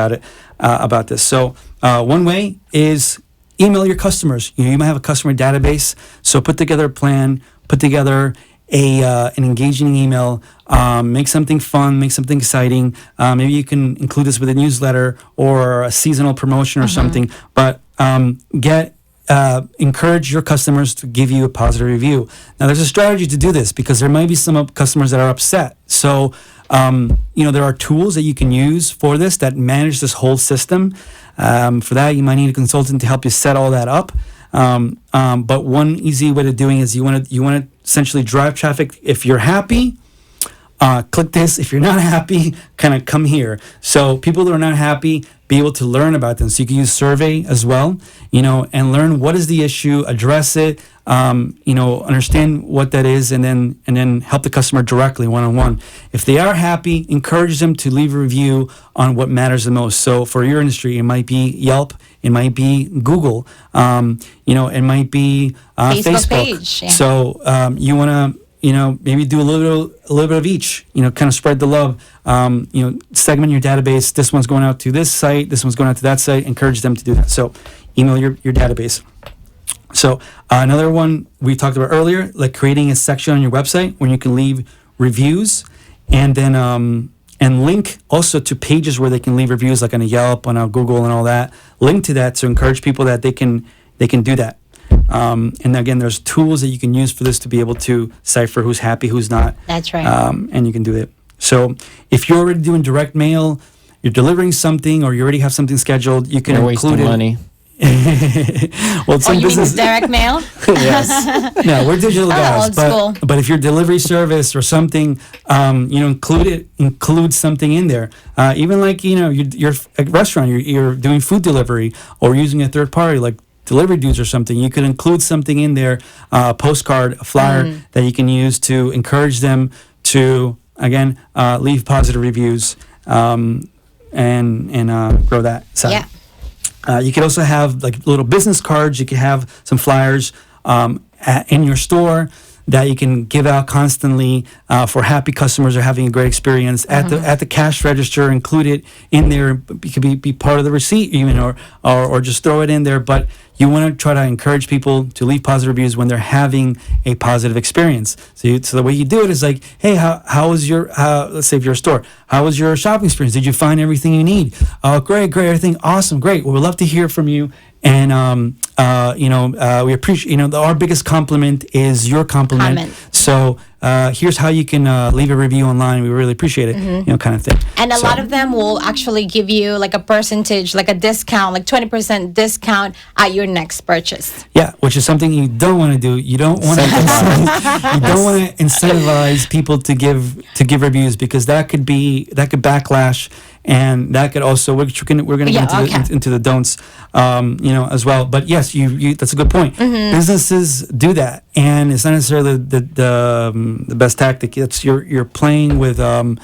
about this. So one way is email your customers. You might have a customer database, so put together a plan, put together an engaging email, make something fun, make something exciting. Maybe you can include this with a newsletter or a seasonal promotion or something, but encourage your customers to give you a positive review. Now, there's a strategy to do this, because there might be some customers that are upset. So, there are tools that you can use for this that manage this whole system. For that, you might need a consultant to help you set all that up. But one easy way to doing is you want to essentially drive traffic. If you're happy, click this. If you're not happy, kind of come here. So people that are not happy, be able to learn about them. So you can use survey as well, and learn what is the issue, address it, understand what that is, and then help the customer directly one-on-one. If they are happy, encourage them to leave a review on what matters the most. So for your industry, it might be Yelp, it might be Google, it might be Facebook page. Yeah. So you want to maybe do a little bit of each, kind of spread the love, segment your database. This one's going out to this site, this one's going out to that site. Encourage them to do that. So email your database. So another one we talked about earlier, like creating a section on your website where you can leave reviews, and then and link also to pages where they can leave reviews, like on a Yelp, on a Google, and all that. Link to that to encourage people that they can do that. And again, there's tools that you can use for this to be able to cipher who's happy, who's not. That's right. And you can do it. So if you're already doing direct mail, you're delivering something, or you already have something scheduled, you can include it. Money. Well, some you business. mean direct mail? Yes. No, we're digital guys, old school. but if your delivery service or something, include something in there. Even like you're a restaurant, you're doing food delivery, or using a third party like Delivery Dudes or something. You could include something in there, a postcard, a flyer that you can use to encourage them to again leave positive reviews and grow that side. Yeah. You could also have like little business cards. You could have some flyers in your store that you can give out constantly for happy customers or having a great experience at the cash register. Include it in there. It could be part of the receipt even, or just throw it in there. But you want to try to encourage people to leave positive reviews when they're having a positive experience. So the way you do it is like, hey, how was your, let's say if you're a store, how was your shopping experience? Did you find everything you need? Great, everything awesome, great. Well, we'd love to hear from you. And, we appreciate, our biggest compliment is your compliment. Comment. So here's how you can leave a review online. We really appreciate it, kind of thing. And a lot of them will actually give you like a percentage, like a discount, like 20% discount at your next purchase. Yeah, which is something you don't want to do. You don't want to incentivize people to give reviews, because that could backlash, and that could also, which we're going to get into the don'ts, as well. But yes, you that's a good point. Businesses do that, and it's not necessarily the best tactic. It's you're playing with the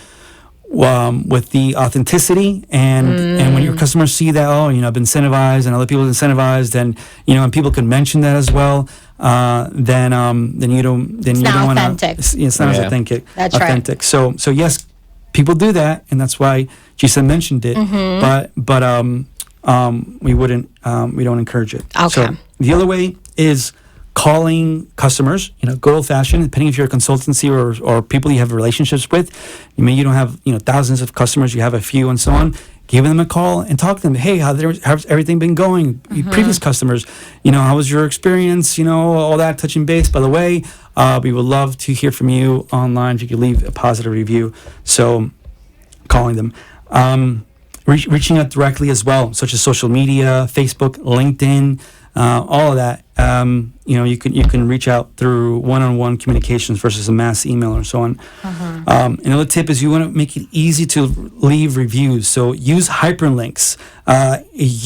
authenticity, and when your customers see that, I've been incentivized, and other people are incentivized, and people can mention that as well. Then you don't want to. It's not as authentic. That's authentic. Right. So yes, people do that, and that's why Gisa mentioned it. But we don't encourage it. Okay. So the other way is calling customers, good old fashioned, depending if you're a consultancy or people you have relationships with. You don't have, thousands of customers, you have a few and so on. Give them a call and talk to them. Hey, how's everything been going? Previous customers, how was your experience? All that, touching base. By the way, we would love to hear from you online if you could leave a positive review. So calling them. Reaching out directly as well, such as social media, Facebook, LinkedIn, all of that. You can reach out through one-on-one communications versus a mass email or so on. Another tip is you want to make it easy to leave reviews. So use hyperlinks,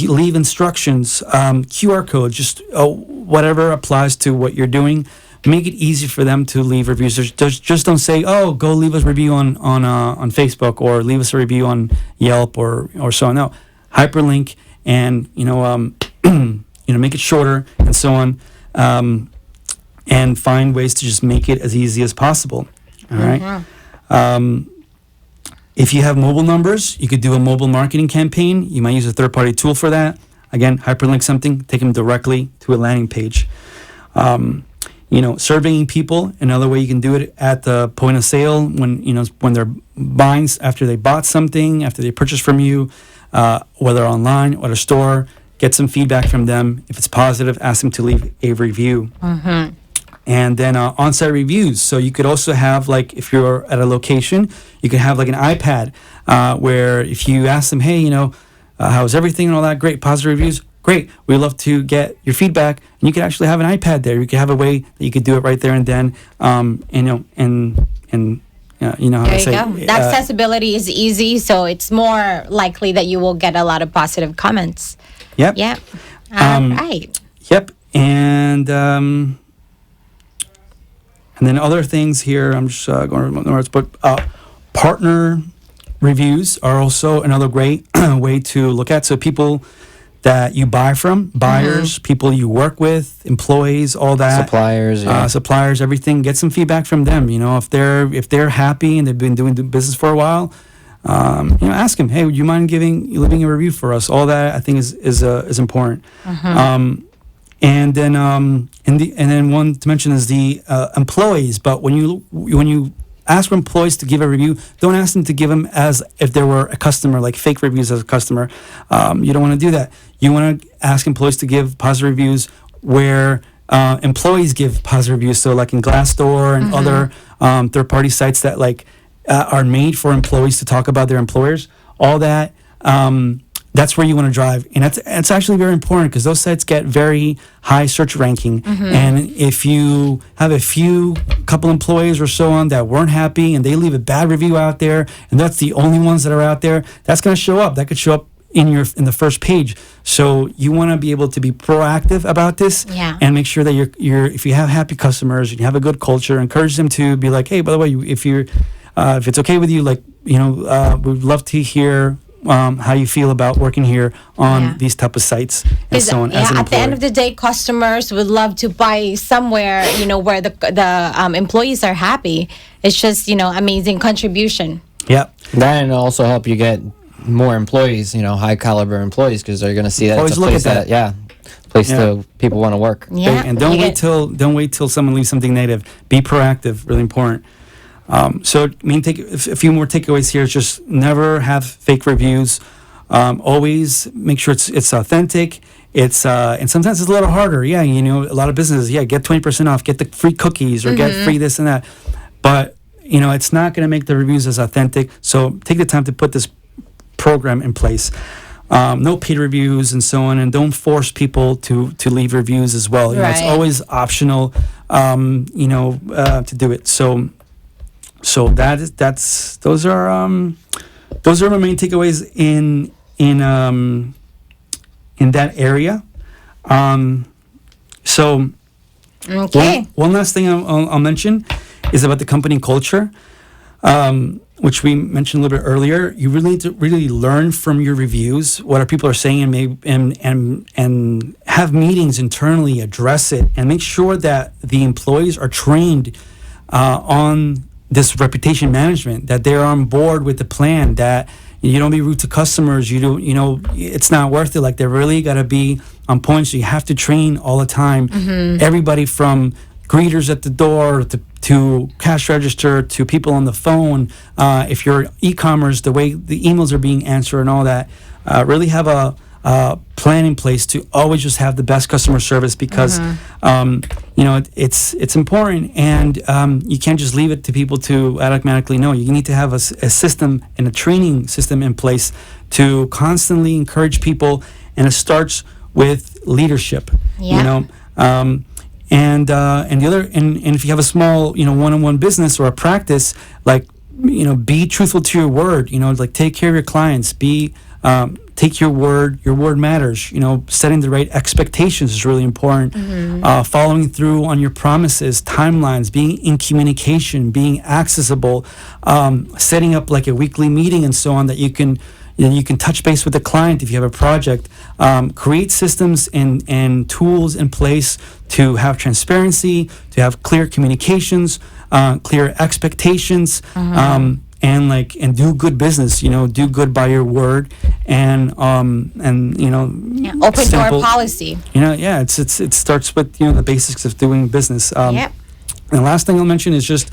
leave instructions, QR codes, just whatever applies to what you're doing. Make it easy for them to leave reviews. Just don't say, go leave us a review on Facebook, or leave us a review on Yelp or so on. No, hyperlink, and make it shorter and so on, and find ways to just make it as easy as possible. All right. If you have mobile numbers, you could do a mobile marketing campaign. You might use a third-party tool for that. Again, hyperlink something, take them directly to a landing page. Surveying people, another way you can do it at the point of sale, when they're buying, after they bought something, after they purchased from you, whether online or at a store, get some feedback from them. If it's positive, ask them to leave a review. And then on-site reviews. So you could also have, like, if you're at a location, you could have like an iPad where if you ask them, hey, how's everything and all that, great, positive reviews. Great. We'd love to get your feedback, and you could actually have an iPad there. You could have a way that you could do it right there and then. There you go. The accessibility is easy, so it's more likely that you will get a lot of positive comments. Yep. Yep. Right. Yep. And then other things here. I'm just going to remember the words, but partner reviews are also another great way to look at. So people that you buy from, buyers, people you work with, employees, all that. Suppliers, everything. Get some feedback from them. If they're happy and they've been doing business for a while, ask them, hey, would you mind leaving a review for us? All that I think is important. And then one to mention is the employees. But when you ask for employees to give a review, don't ask them to give them as if they were a customer, like fake reviews as a customer. You don't want to do that. You want to ask employees to give positive reviews where employees give positive reviews. So like in Glassdoor and other third-party sites that are made for employees to talk about their employers, all that. That's where you want to drive. And it's actually very important, because those sites get very high search ranking. And if you have a couple employees or so on that weren't happy and they leave a bad review out there, and that's the only ones that are out there, that's going to show up. That could show up in the first page. So you want to be able to be proactive about this, and make sure that you're if you have happy customers and you have a good culture, encourage them to be like, hey, by the way, if it's okay with you, we'd love to hear how you feel about working here on these type of sites and so on. As an at the end of the day, customers would love to buy somewhere where the employees are happy. It's just amazing contribution. Yep. That and also help you get more employees, high caliber employees, because they're going to see that Always it's a look place at that. place that people want to work. Yeah. And don't wait till someone leaves something negative. Be proactive. Really important. Take a few more takeaways here. Is just never have fake reviews. Always make sure it's authentic. It's and sometimes it's a little harder. A lot of businesses, get 20% off, get the free cookies, or get free this and that. but it's not going to make the reviews as authentic. So take the time to put this program in place. No paid reviews and so on, and don't force people to leave reviews as well. It's Right. always optional, to do it. So those are my main takeaways in that area. So Okay. one last thing I'll mention is about the company culture, which we mentioned a little bit earlier. You really need to really learn from your reviews, what our people are saying, and have meetings internally, address it, and make sure that the employees are trained on this reputation management, that they're on board with the plan, that you don't be rude to customers. You don't, it's not worth it. Like, they really got to be on point. So you have to train all the time. Everybody from greeters at the door to cash register to people on the phone. If you're e-commerce, the way the emails are being answered and all that, really have a plan in place to always just have the best customer service, because it's important, and you can't just leave it to people to automatically know. You need to have a system and a training system in place to constantly encourage people, and it starts with leadership. Yeah. And the other, and if you have a small one-on-one business or a practice, like be truthful to your word. Like, take care of your clients. Take your word. Your word matters. Setting the right expectations is really important. Following through on your promises, timelines, being in communication, being accessible, setting up like a weekly meeting and so on, that you can touch base with the client if you have a project. Create systems and tools in place to have transparency, to have clear communications, clear expectations. And do good business. Do good by your word, and Open simple- door policy. it starts with the basics of doing business. Yep. And the last thing I'll mention is just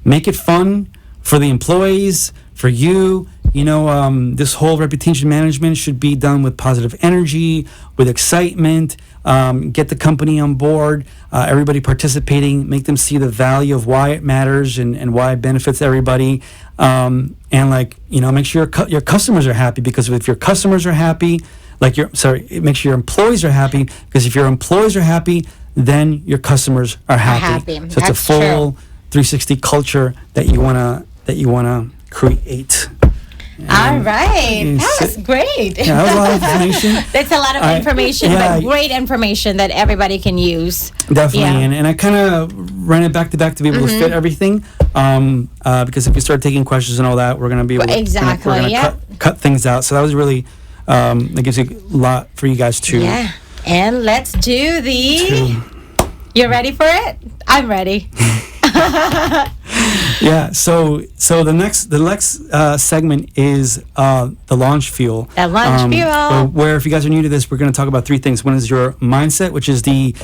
make it fun for the employees, for you. This whole reputation management should be done with positive energy, with excitement. Get the company on board, everybody participating, make them see the value of why it matters and why it benefits everybody. Make sure your customers are happy, because if your customers are happy, make sure your employees are happy, because if your employees are happy, then your customers are happy. So it's a That's full true. 360 culture that you wanna create. All right. That was great. Yeah, that was a lot of information. That's a lot of information, but great information that everybody can use. Definitely, Yeah. and I kind of ran it back to back to be able to fit everything, because if we start taking questions and all that, we're going to be able to Exactly, we're gonna yeah. cut things out. So that was really that gives you a lot for you guys to. Yeah. And let's do the. You ready for it? I'm ready. Yeah. So the next segment is the launch fuel. The launch fuel. Where if you guys are new to this, we're going to talk about three things. One is your mindset, which is the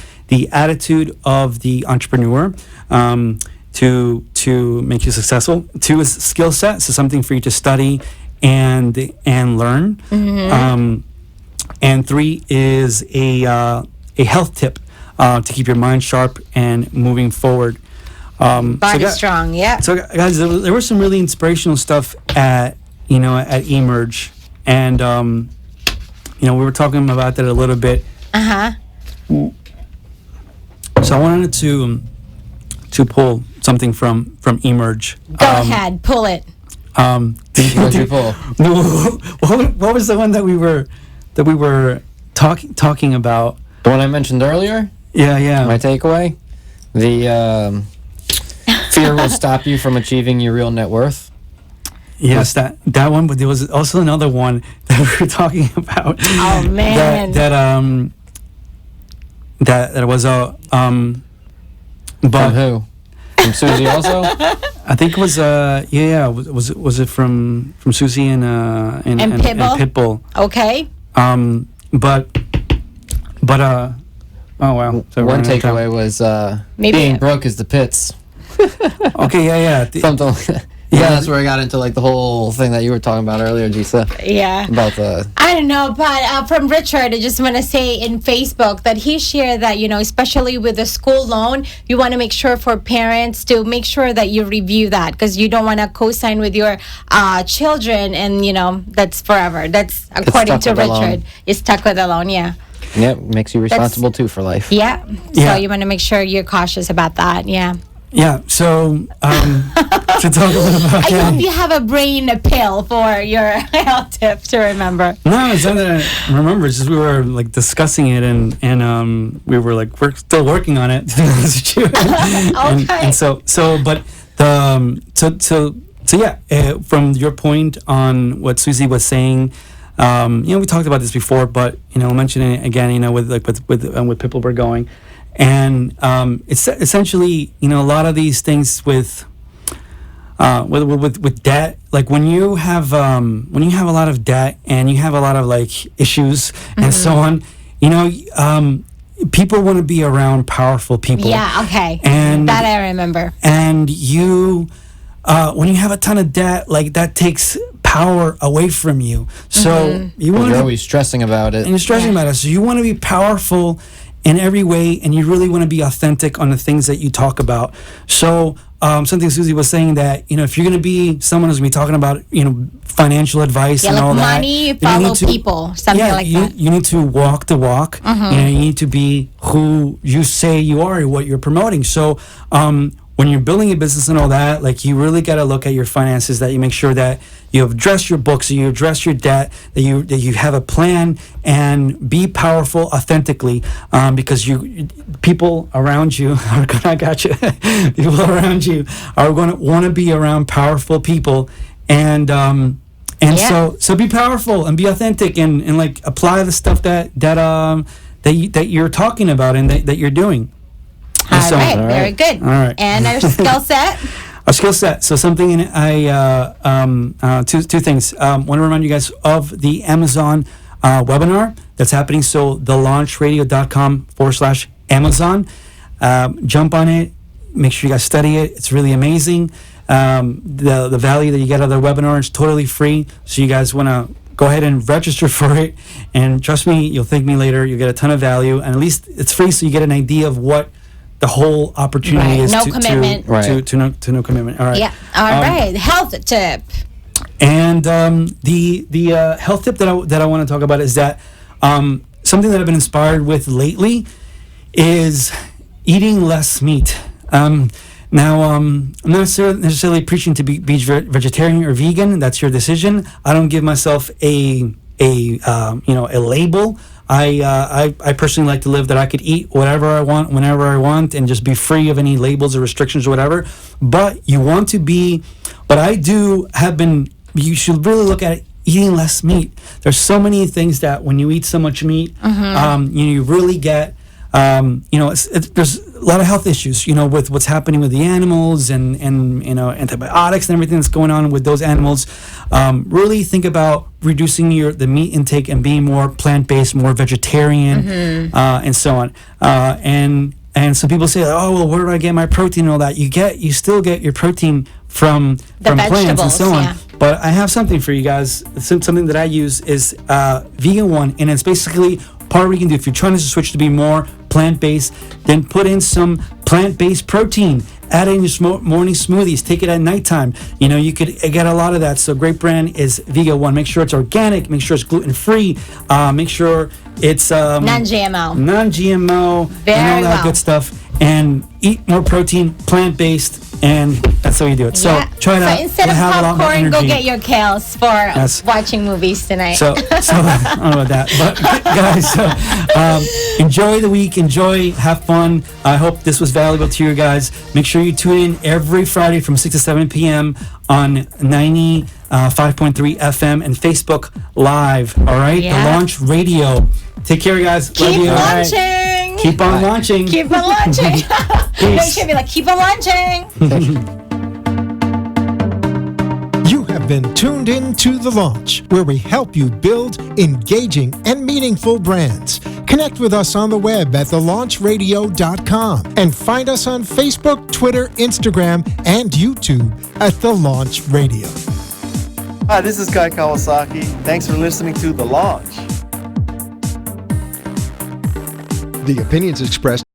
attitude of the entrepreneur to make you successful. Two is skill set, so something for you to study and learn. And three is a health tip to keep your mind sharp and moving forward. Body strong, yeah. So guys, there was some really inspirational stuff at Emerge, and we were talking about that a little bit. So I wanted to pull something from Emerge. Go ahead, pull it. What'd you pull? What was the one that we were talking about? The one I mentioned earlier? Yeah. My takeaway? The fear will stop you from achieving your real net worth. Yes, that one, but there was also another one that we were talking about. Oh man. That was a From but who? From Susie also? I think it was was it from Susie and Pitbull? Pitbull. Okay. But oh wow. So One we're gonna takeaway was Maybe being it- broke is the pits. Okay, yeah. Something like that. Yeah, that's where I got into like the whole thing that you were talking about earlier, Gisa. Yeah. About the I don't know, but from Richard, I just want to say in Facebook that he shared that, especially with the school loan, you want to make sure for parents to make sure that you review that because you don't want to co-sign with your children and, that's forever. That's according to stuck with the loan. Richard. You're stuck with a loan, yeah. yeah, makes you responsible too for life. Yeah. Yeah. So you want to make sure you're cautious about that, yeah. Yeah. So to talk a little about I hope you have a brain pill for your health tip to remember. No, it's not that I remember. It's just we were like discussing it, and we were like, we're still working on it. To be honest with you. Okay. And so, but yeah. From your point on what Susie was saying, we talked about this before, but we'll mention it again. With people we're going, and it's essentially a lot of these things with debt, like when you have a lot of debt and you have a lot of like issues and so on, people want to be around powerful people. Yeah, okay. And that I remember. And you, when you have a ton of debt, like that takes power away from you. So you want You're to always stressing about it. and you're stressing about it. So you want to be powerful in every way, and you really want to be authentic on the things that you talk about. So something Susie was saying that if you're going to be someone who's going to be talking about financial advice and like all that, money, you follow need to- people, something like that. You need to walk the walk. You need to be who you say you are, what you're promoting. So when you're building a business and all that, like you really got to look at your finances, that you make sure that you address your books, you address your debt, that you have a plan, and be powerful authentically, because people around you are gonna people around you are going to want to be around powerful people, and so be powerful and be authentic and like apply the stuff that you're talking about and that you're doing. All right, very good. All right. And our skill set? Our skill set. So something two things. Want to remind you guys of the Amazon webinar that's happening. So thelaunchradio.com/Amazon. Jump on it. Make sure you guys study it. It's really amazing. The value that you get out of the webinar is totally free. So you guys want to go ahead and register for it. And trust me, you'll thank me later. You'll get a ton of value. And at least it's free, so you get an idea of what the whole opportunity is. No commitment. To no commitment. All right. Yeah. All right. Health tip. And the health tip that I want to talk about is that something that I've been inspired with lately is eating less meat. Now, I'm not necessarily preaching to be vegetarian or vegan. That's your decision. I don't give myself a label. I personally like to live that I could eat whatever I want, whenever I want, and just be free of any labels or restrictions or whatever. But you want to be, what I do have been, you should really look at it, eating less meat. There's so many things that when you eat so much meat, you really get, there's a lot of health issues, with what's happening with the animals and antibiotics and everything that's going on with those animals. Really think about reducing the meat intake and being more plant-based, more vegetarian, and so on. And some people say, oh, well, where do I get my protein and all that? You still get your protein from plants and so on. Yeah. But I have something for you guys. Something that I use is Vegan One, and it's basically part we can do. If you're trying to switch to be more plant-based, then put in some plant-based protein. Add it in your morning smoothies. Take it at nighttime. You could get a lot of that. So great brand is Vegan One. Make sure it's organic. Make sure it's gluten-free. Make sure it's non-GMO. Non-GMO. Very and all that well. good stuff. And eat more protein, plant-based, and that's how you do it. So try it out. So instead of You'll have a lot more popcorn, go energy. get your kales for watching movies tonight. So I don't know about that, but guys, enjoy the week, have fun. I hope this was valuable to you guys. Make sure you tune in every Friday from 6 to 7 p.m. on 95.3 FM and Facebook Live. All right, Yeah. The Launch Radio. Take care, guys. Love Keep you. All right. launching. Keep on launching. Keep on launching. They should be like, keep on launching. You have been tuned in to The Launch, where we help you build engaging and meaningful brands. Connect with us on the web at thelaunchradio.com and find us on Facebook, Twitter, Instagram, and YouTube at The Launch Radio. Hi, this is Kai Kawasaki. Thanks for listening to The Launch. The opinions expressed